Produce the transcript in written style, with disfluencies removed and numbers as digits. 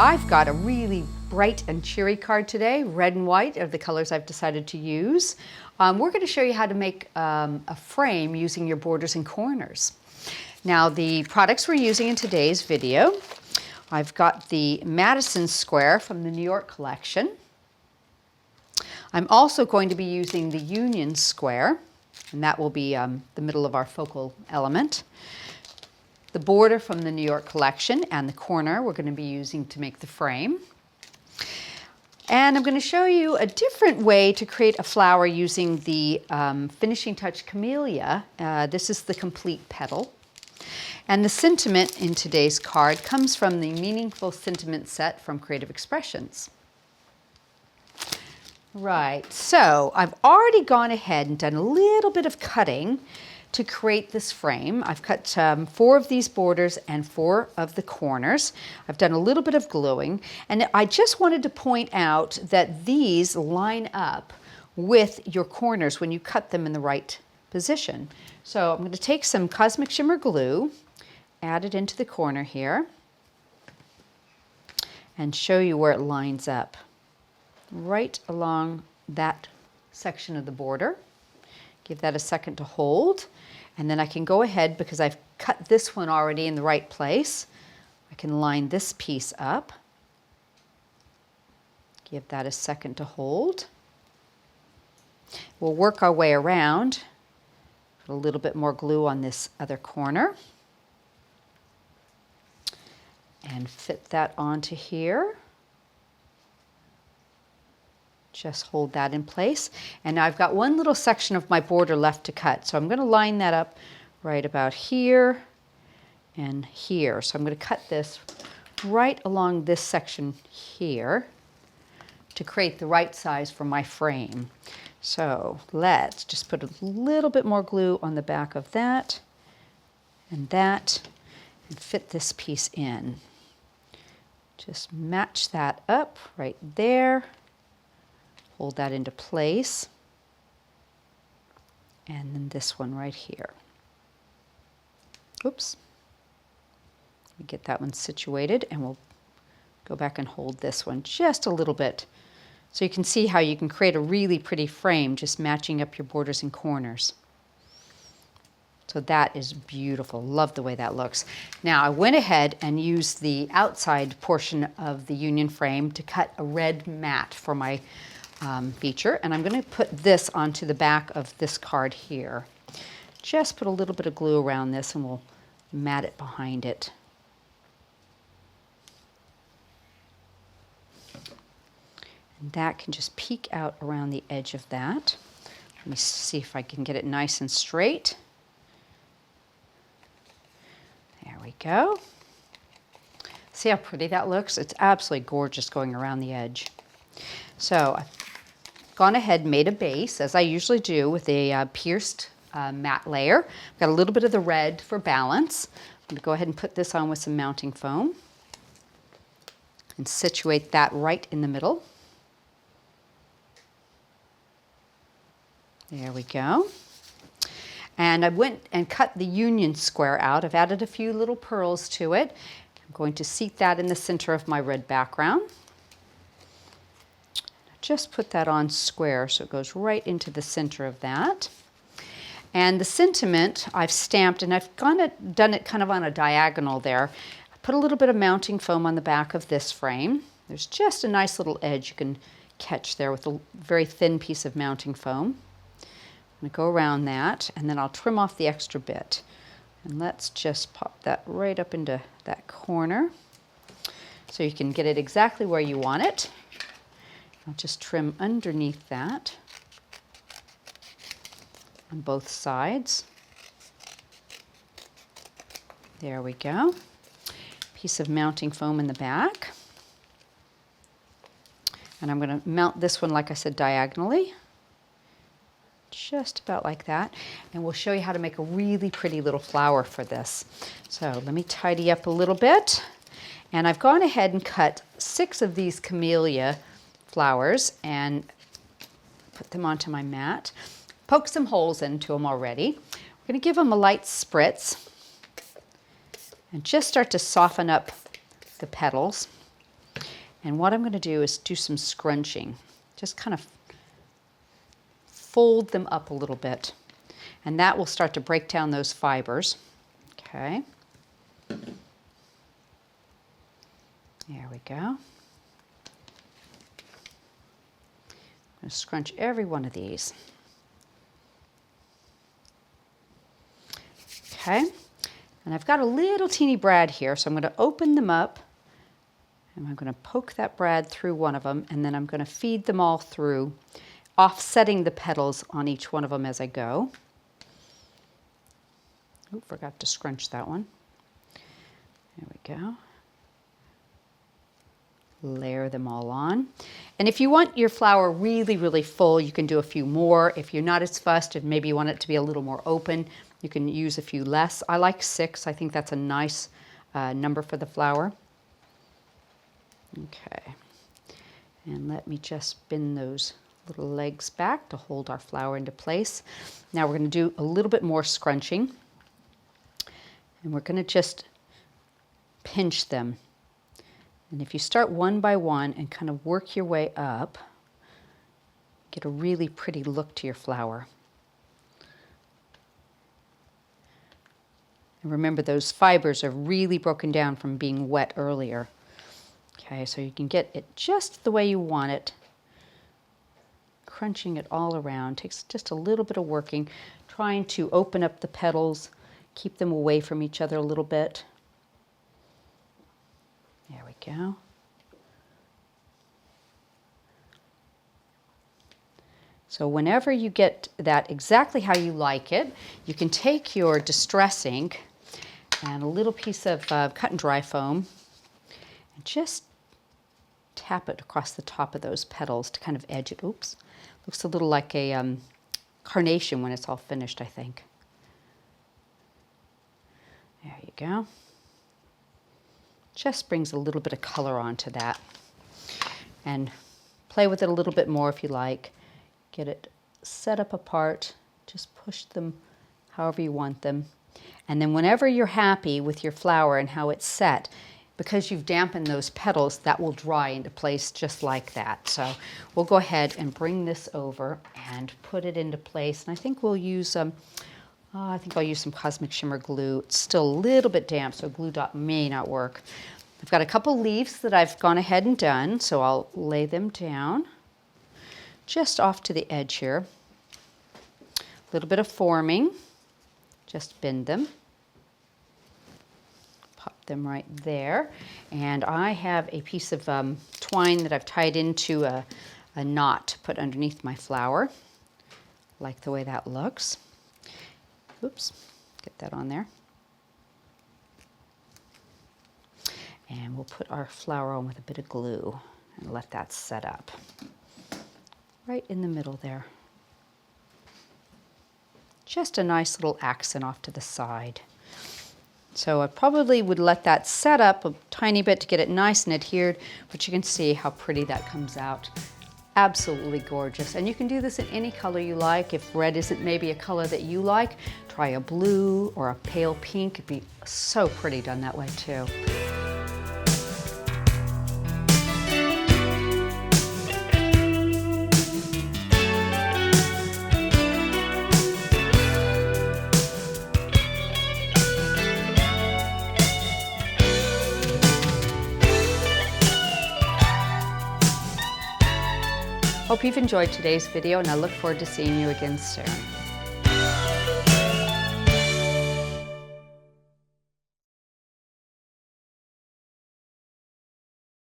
I've got a really bright and cheery card today. Red and white are the colors I've decided to use. We're going to show you how to make a frame using your borders and corners. Now, the products we're using in today's video, I've got the Madison square from the New York collection. I'm also going to be using the Union square, and that will be the middle of our focal element. The border from the New York collection and the corner we're going to be using to make the frame. And I'm going to show you a different way to create a flower using the Finishing Touch Camellia. This is the complete petal. And the sentiment in today's card comes from the Meaningful Sentiment set from Creative Expressions. Right, so I've already gone ahead and done a little bit of cutting to create this frame. I've cut 4 of these borders and 4 of the corners. I've done a little bit of gluing, and I just wanted to point out that these line up with your corners when you cut them in the right position. So I'm going to take some Cosmic Shimmer glue, add it into the corner here, and show you where it lines up. Right along that section of the border. Give that a second to hold, and then I can go ahead, because I've cut this one already in the right place, I can line this piece up. Give that a second to hold. We'll work our way around. Put a little bit more glue on this other corner. And fit that onto here. Just hold that in place. And now I've got one little section of my border left to cut. So I'm going to line that up right about here and here. So I'm going to cut this right along this section here to create the right size for my frame. So let's just put a little bit more glue on the back of that, and fit this piece in. Just match that up right there. Hold that into place, and then this one right here. Oops. We get that one situated, and we'll go back and hold this one just a little bit. So you can see how you can create a really pretty frame just matching up your borders and corners. So that is beautiful. Love the way that looks. Now I went ahead and used the outside portion of the Union frame to cut a red mat for my feature, and I'm going to put this onto the back of this card here. Just put a little bit of glue around this, and we'll mat it behind it. And that can just peek out around the edge of that. Let me see if I can get it nice and straight. There we go. See how pretty that looks? It's absolutely gorgeous going around the edge. So I've gone ahead and made a base, as I usually do, with a pierced matte layer. I've got a little bit of the red for balance. I'm going to go ahead and put this on with some mounting foam and situate that right in the middle. There we go. And I went and cut the Union square out. I've added a few little pearls to it. I'm going to seat that in the center of my red background. Just put that on square so it goes right into the center of that. And the sentiment I've stamped, and I've done it kind of on a diagonal there. I put a little bit of mounting foam on the back of this frame. There's just a nice little edge you can catch there with a very thin piece of mounting foam. I'm going to go around that, and then I'll trim off the extra bit. And let's just pop that right up into that corner so you can get it exactly where you want it. I'll just trim underneath that on both sides. There we go. Piece of mounting foam in the back. And I'm going to mount this one, like I said, diagonally. Just about like that. And we'll show you how to make a really pretty little flower for this. So let me tidy up a little bit. And I've gone ahead and cut 6 of these Camellia flowers and put them onto my mat. Poke some holes into them already. We're going to give them a light spritz and just start to soften up the petals. And what I'm going to do is do some scrunching. Just kind of fold them up a little bit. And that will start to break down those fibers. Okay. There we go. I'm going to scrunch every one of these. Okay. And I've got a little teeny brad here, so I'm going to open them up. And I'm going to poke that brad through one of them, and then I'm going to feed them all through, offsetting the petals on each one of them as I go. Oop, forgot to scrunch that one. There we go. Layer them all on. And if you want your flower really, really full, you can do a few more. If you're not as fussed and maybe you want it to be a little more open, you can use a few less. I like 6. I think that's a nice number for the flower. Okay, and let me just bend those little legs back to hold our flower into place. Now we're going to do a little bit more scrunching, and we're going to just pinch them. And if you start one by one and kind of work your way up, get a really pretty look to your flower. And remember, those fibers are really broken down from being wet earlier. Okay, so you can get it just the way you want it. Crunching it all around takes just a little bit of working, trying to open up the petals, keep them away from each other a little bit. There we go. So whenever you get that exactly how you like it, you can take your distress ink and a little piece of cut and dry foam and just tap it across the top of those petals to kind of edge it. Oops, looks a little like a carnation when it's all finished, I think. There you go. Just brings a little bit of color onto that. And play with it a little bit more if you like. Get it set up apart. Just push them however you want them. And then whenever you're happy with your flower and how it's set, because you've dampened those petals, that will dry into place just like that. So we'll go ahead and bring this over and put it into place. And I think we'll use I think I'll use some Cosmic Shimmer glue. It's still a little bit damp, so a glue dot may not work. I've got a couple leaves that I've gone ahead and done, so I'll lay them down just off to the edge here. A little bit of forming, just bend them. Pop them right there. And I have a piece of twine that I've tied into a knot to put underneath my flower. Like the way that looks. Oops, get that on there. And we'll put our flower on with a bit of glue and let that set up. Right in the middle there. Just a nice little accent off to the side. So I probably would let that set up a tiny bit to get it nice and adhered, but you can see how pretty that comes out. Absolutely gorgeous. And you can do this in any color you like. If red isn't maybe a color that you like, try a blue or a pale pink. It'd be so pretty done that way too. Hope you've enjoyed today's video, and I look forward to seeing you again soon.